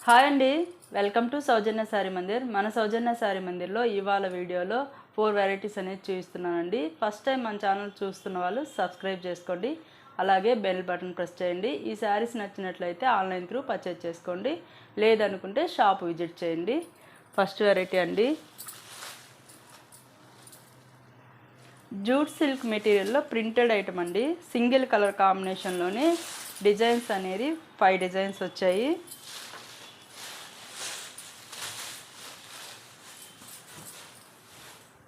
Hi అండి, welcome to సౌజన్య శారీ మందిర్. మన సౌజన్య శారీ మందిర్లో ఇవాళ వీడియోలో 4 వెరైటీస్ అనేది చూపిస్తున్నానండి. ఫస్ట్ టైం మన ఛానల్ చూస్తున్న వాళ్ళు సబ్స్క్రైబ్ చేసుకోండి, అలాగే బెల్ బటన్ ప్రెస్ చేయండి. ఈ శారీస్ నచ్చినట్లయితే ఆన్లైన్ త్రూ పర్చేజ్ చేసుకోండి, లేదనుకుంటే షాప్ విజిట్ చేయండి. ఫస్ట్ వెరైటీ అండి, జూట్ సిల్క్ మెటీరియల్లో ప్రింటెడ్ ఐటమ్ అండి. సింగిల్ కలర్ కాంబినేషన్లోనే డిజైన్స్ అనేది 5 డిజైన్స్ వచ్చాయి.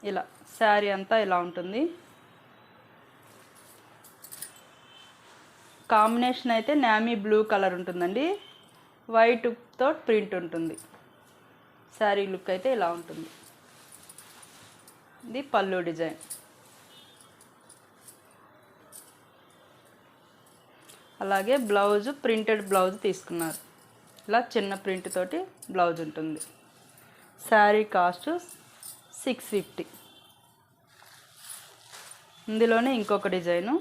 ఇలా శారీ అంతా ఇలా ఉంటుంది. కాంబినేషన్ అయితే నామీ బ్లూ కలర్ ఉంటుందండి, వైట్తో ప్రింట్ ఉంటుంది. శారీ లుక్ అయితే ఇలా ఉంటుంది. ఇది పళ్ళు డిజైన్. అలాగే బ్లౌజ్ ప్రింటెడ్ బ్లౌజ్ తీసుకున్నారు. ఇలా చిన్న ప్రింట్ తోటి బ్లౌజ్ ఉంటుంది. శారీ కాస్ట్ 650. ఇందులోనే ఇంకొక డిజైను,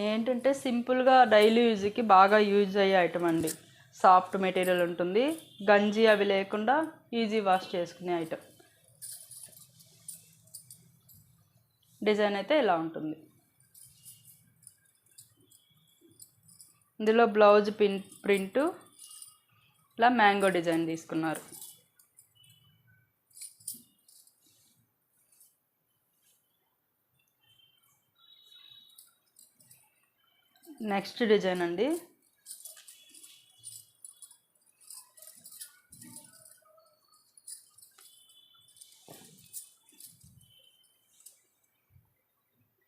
ఏంటంటే సింపుల్గా డైలీ యూజ్కి బాగా యూజ్ అయ్యే ఐటమ్ అండి. సాఫ్ట్ మెటీరియల్ ఉంటుంది, గంజి అవి లేకుండా ఈజీ వాష్ చేసుకునే ఐటమ్. డిజైన్ అయితే ఇలా ఉంటుంది. ఇందులో బ్లౌజ్ ప్రింట్ ఇలా మ్యాంగో డిజైన్ తీసుకున్నారు. నెక్స్ట్ డిజైన్ అండి,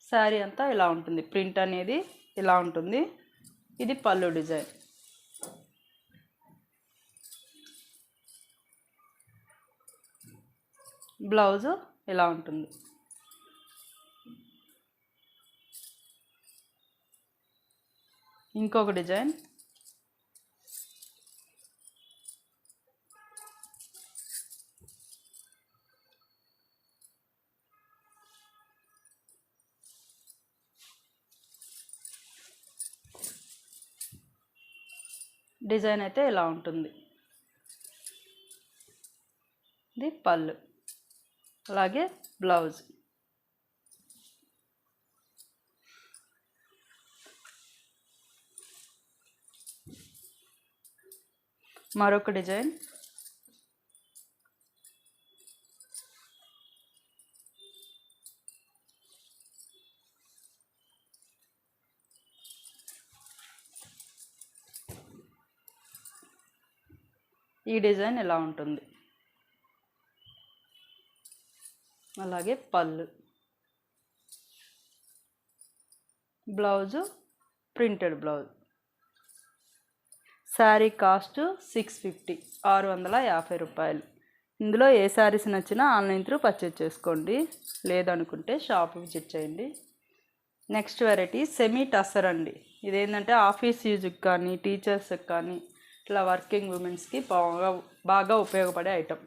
శారీ అంతా ఇలా ఉంటుంది. ప్రింట్ అనేది ఇలా ఉంటుంది. ఇది పళ్ళు డిజైన్. బ్లౌజు ఇలా ఉంటుంది. ఇంకొక డిజైన్, డిజైన్ అయితే ఇలా ఉంటుంది. ఇది పళ్ళు, అలాగే బ్లౌజ్. మరొక డిజైన్, ఈ డిజైన్ ఇలా ఉంటుంది. అలాగే పళ్ళు, blouse printed blouse. Sari cost 650, 650 రూపాయలు. ఇందులో ఏ శారీస్ నచ్చినా ఆన్లైన్ త్రూ పర్చేజ్ చేసుకోండి, లేదనుకుంటే షాప్ విజిట్ చేయండి. నెక్స్ట్ వెరైటీ సెమీ టస్సర్ అండి. ఇదేంటంటే ఆఫీస్ యూజ్కి కానీ టీచర్స్కి కానీ ఇట్లా వర్కింగ్ ఉమెన్స్కి బాగా ఉపయోగపడే ఐటమ్.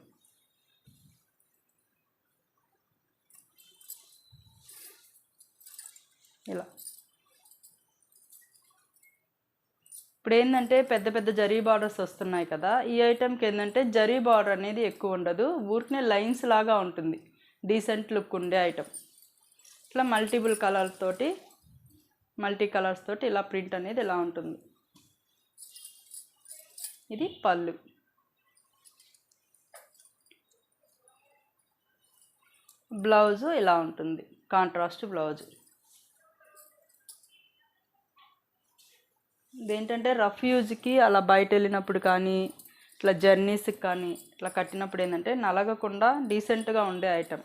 ఇలా ఇప్పుడు ఏంటంటే పెద్ద పెద్ద జరీ బార్డర్స్ వస్తున్నాయి కదా, ఈ ఐటెంకి ఏంటంటే జరీ బార్డర్ అనేది ఎక్కువ ఉండదు, ఊరికనే లైన్స్ లాగా ఉంటుంది. డీసెంట్ లుక్ ఉండే ఐటమ్. ఇట్లా మల్టీ కలర్స్ తోటి ఇలా ప్రింట్ అనేది ఇలా ఉంటుంది. ఇది పళ్ళు, బ్లౌజు ఇలా ఉంటుంది, కాంట్రాస్ట్ బ్లౌజ్. ఇదేంటంటే రఫ్ యూజ్కి అలా బయట వెళ్ళినప్పుడు కానీ ఇట్లా జర్నీస్కి కానీ ఇట్లా కట్టినప్పుడు ఏంటంటే నలగకుండా డీసెంట్గా ఉండే ఐటమ్.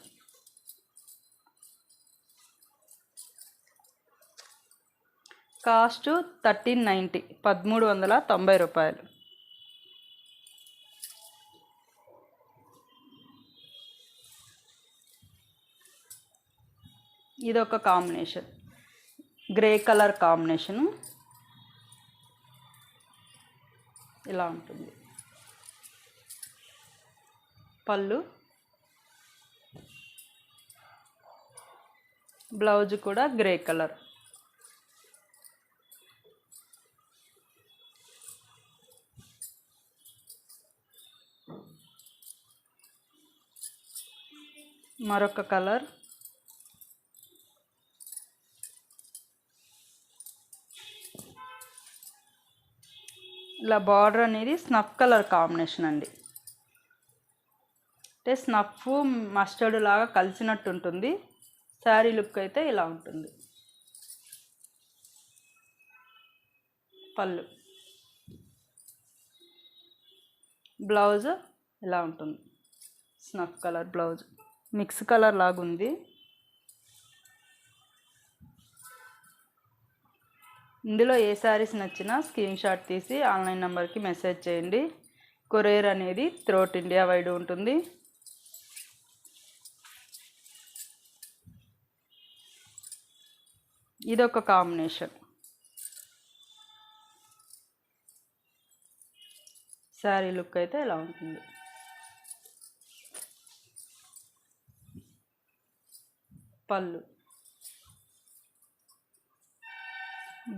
కాస్ట్ 1390, 1390 రూపాయలు. ఇదొక కాంబినేషన్, గ్రే కలర్ కాంబినేషను. ఇలా ఉంటుంది. పళ్ళు, బ్లౌజ్ కూడా గ్రే కలర్. మరొక కలర్, ఇలా బార్డర్ అనేది స్నఫ్ కలర్ కాంబినేషన్ అండి. అంటే స్నఫ్ మస్టర్డ్ లాగా కలిసినట్టు ఉంటుంది. శారీ లుక్ అయితే ఇలా ఉంటుంది. పళ్ళు, బ్లౌజ్ ఇలా ఉంటుంది. Snuff colour blouse, mix colour లాగా ఉంది. ఇందులో ఏ శారీస్ నచ్చినా స్క్రీన్ షాట్ తీసి ఆన్లైన్ నెంబర్కి మెసేజ్ చేయండి. కొరియర్ అనేది త్రూఅవుట్ ఇండియా వైడ్ ఉంటుంది. ఇదొక కాంబినేషన్. శారీ లుక్ అయితే ఇలా ఉంటుంది. పళ్ళు,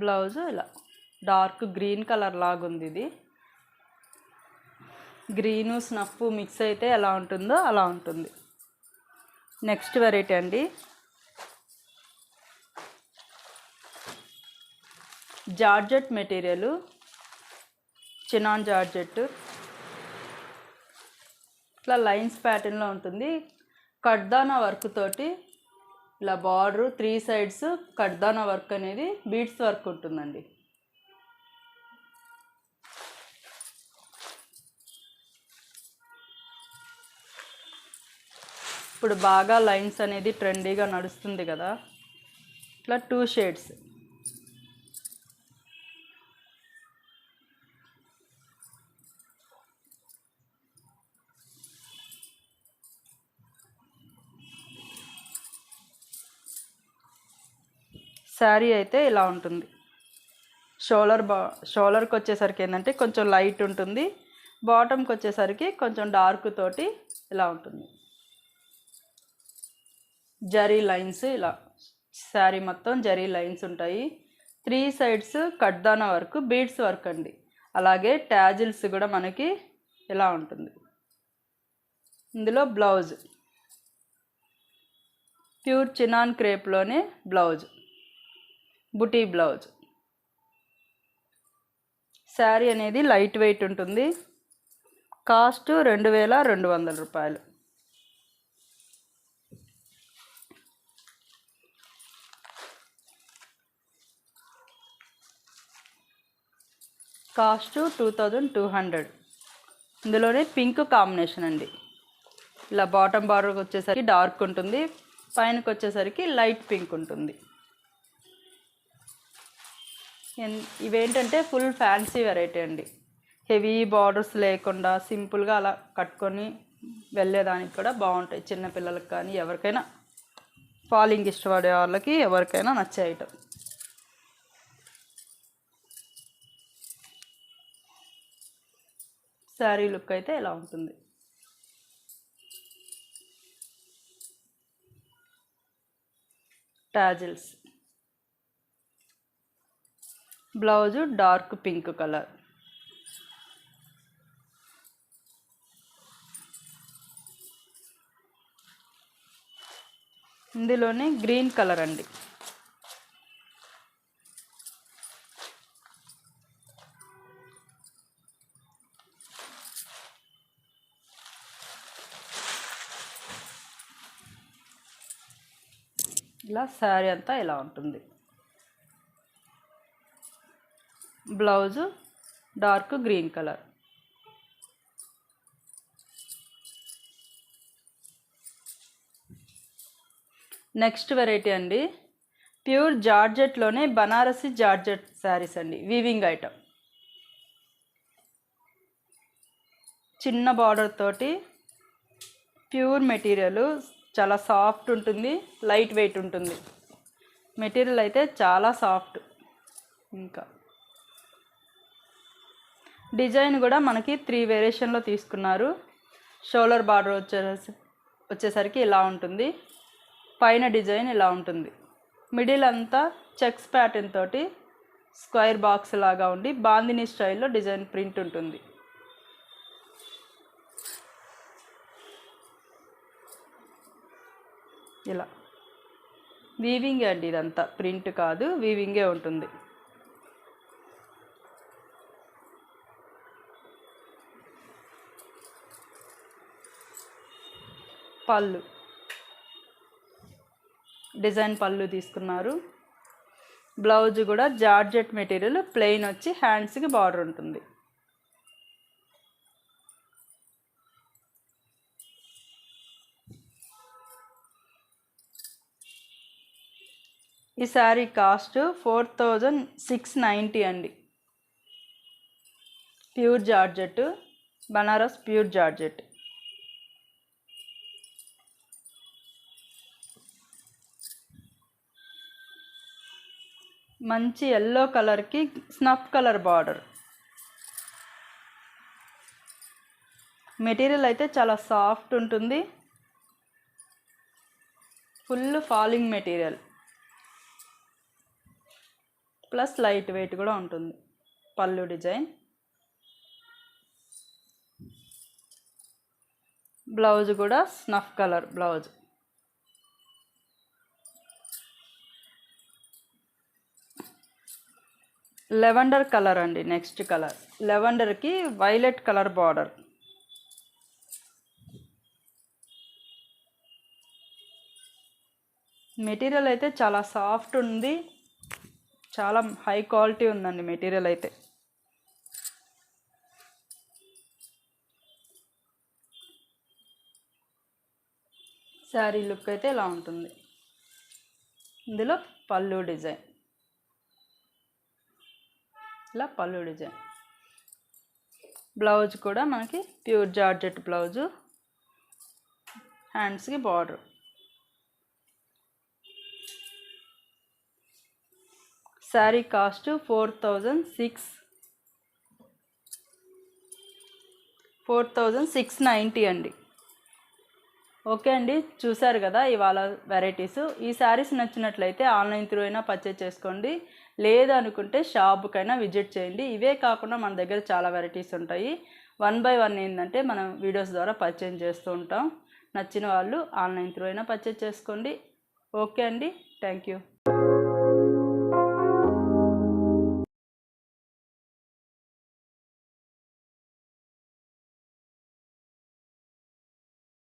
బ్లౌజ్ ఇలా డార్క్ గ్రీన్ కలర్ లాగుంది. ఇది గ్రీను స్నఫ్ మిక్స్ అయితే ఎలా ఉంటుందో అలా ఉంటుంది. నెక్స్ట్ వెరైటీ అండి, జార్జెట్ మెటీరియల్, చినాన్ జార్జెట్. ఇట్లా లైన్స్ ప్యాటర్న్లో ఉంటుంది. కడ్దానా వర్క్ తోటి ఇలా బార్డరు 3 సైడ్స్ కడ్దానా వర్క్ అనేది బీడ్స్ వర్క్ ఉంటుందండి. ఇప్పుడు బాగా లైన్స్ అనేది ట్రెండీగా నడుస్తుంది కదా, ఇట్లా 2 షేడ్స్. శారీ అయితే ఇలా ఉంటుంది. షోలర్కి వచ్చేసరికి ఏంటంటే కొంచెం లైట్ ఉంటుంది. బాటమ్కి వచ్చేసరికి కొంచెం డార్క్ తోటి ఇలా ఉంటుంది. జరీ లైన్స్, ఇలా శారీ మొత్తం జరీ లైన్స్ ఉంటాయి. 3 సైడ్స్ కడ్దానా వర్క్, బీడ్స్ వర్క్ అండి. అలాగే ట్యాజిల్స్ కూడా మనకి ఇలా ఉంటుంది. ఇందులో బ్లౌజ్ ప్యూర్ చినాన్ క్రేప్లోనే బ్లౌజ్, బుటీ బ్లౌజ్. శారీ అనేది లైట్ వెయిట్ ఉంటుంది. కాస్ట్ 2200 రూపాయలు. కాస్ట్ 2200. ఇందులోనే పింక్ కాంబినేషన్ అండి. ఇలా బాటమ్ బార్డర్కి వచ్చేసరికి డార్క్ ఉంటుంది, పైనకి వచ్చేసరికి లైట్ పింక్ ఉంటుంది. ఇవేంటంటే ఫుల్ ఫ్యాన్సీ వెరైటీ అండి. హెవీ బార్డర్స్ లేకుండా సింపుల్గా అలా కట్టుకొని వెళ్ళేదానికి కూడా బాగుంటాయి. చిన్నపిల్లలకు కానీ ఎవరికైనా, ఫాలింగ్ ఇష్టపడే వాళ్ళకి ఎవరికైనా నచ్చే ఐటమ్. శారీ లుక్ అయితే ఇలా ఉంటుంది. Tassels, blouse dark pink colour. ఇందులోనే గ్రీన్ కలర్ అండి. ఇలా శారీ అంతా ఇలా ఉంటుంది. Blouse dark green colour. Next variety అండి, ప్యూర్ జార్జెట్లోనే బనారసి జార్జెట్ శారీస్ అండి. వీవింగ్ ఐటమ్, చిన్న బార్డర్ తోటి, ప్యూర్ మెటీరియల్, చాలా సాఫ్ట్ ఉంటుంది, లైట్ వెయిట్ ఉంటుంది. మెటీరియల్ అయితే చాలా సాఫ్ట్. ఇంకా డిజైన్ కూడా మనకి 3 వేరియేషన్లో తీసుకున్నారు. షోల్డర్ బార్డర్ వచ్చేసరికి ఇలా ఉంటుంది. పైన డిజైన్ ఇలా ఉంటుంది. మిడిల్ అంతా చెక్స్ ప్యాటర్న్ తోటి స్క్వేర్ బాక్స్ లాగా ఉండి బాందిని స్టైల్లో డిజైన్ ప్రింట్ ఉంటుంది. ఇలా వీవింగ్ అండి, ఇదంతా ప్రింట్ కాదు, వీవింగే ఉంటుంది. పళ్ళు డిజైన్ పళ్ళు తీసుకున్నారు. బ్లౌజ్ కూడా జార్జెట్ మెటీరియల్ ప్లెయిన్ వచ్చి హ్యాండ్స్కి బార్డర్ ఉంటుంది. ఈ శారీ కాస్ట్ 4690 అండి. Pure georgette, Banaras pure georgette. మంచి ఎల్లో కలర్కి స్నఫ్ కలర్ బార్డర్. మెటీరియల్ అయితే చాలా సాఫ్ట్ ఉంటుంది. Full falling material plus light weight కూడా ఉంటుంది. పళ్ళు డిజైన్, బ్లౌజ్ కూడా snuff colour blouse. Lavender colour అండి. నెక్స్ట్ కలర్ లెవెండర్కి వైలెట్ కలర్ బార్డర్. మెటీరియల్ అయితే చాలా సాఫ్ట్ ఉంది, చాలా హై క్వాలిటీ ఉందండి మెటీరియల్ అయితే. శారీ లుక్ అయితే ఇలా ఉంటుంది. ఇందులో పళ్ళు డిజైన్, ఇలా పళ్ళు డిజైన్. బ్లౌజ్ కూడా మనకి ప్యూర్ జార్జెట్ బ్లౌజు, హ్యాండ్స్కి బార్డర్. శారీ కాస్ట్ 4690 అండి. ఓకే అండి, చూసారు కదా ఇవాళ వెరైటీస్. ఈ శారీస్ నచ్చినట్లయితే ఆన్లైన్ త్రూ అయినా పర్చేజ్ చేసుకోండి, లేదనుకుంటే షాప్కైనా విజిట్ చేయండి. ఇవే కాకుండా మన దగ్గర చాలా వెరైటీస్ ఉంటాయి. 1 by 1 ఏంటంటే మనం వీడియోస్ ద్వారా పర్చేజ్ చేస్తూ ఉంటాం. నచ్చిన వాళ్ళు ఆన్లైన్ త్రూ అయినా పర్చేజ్ చేసుకోండి. ఓకే అండి, థ్యాంక్ యూ.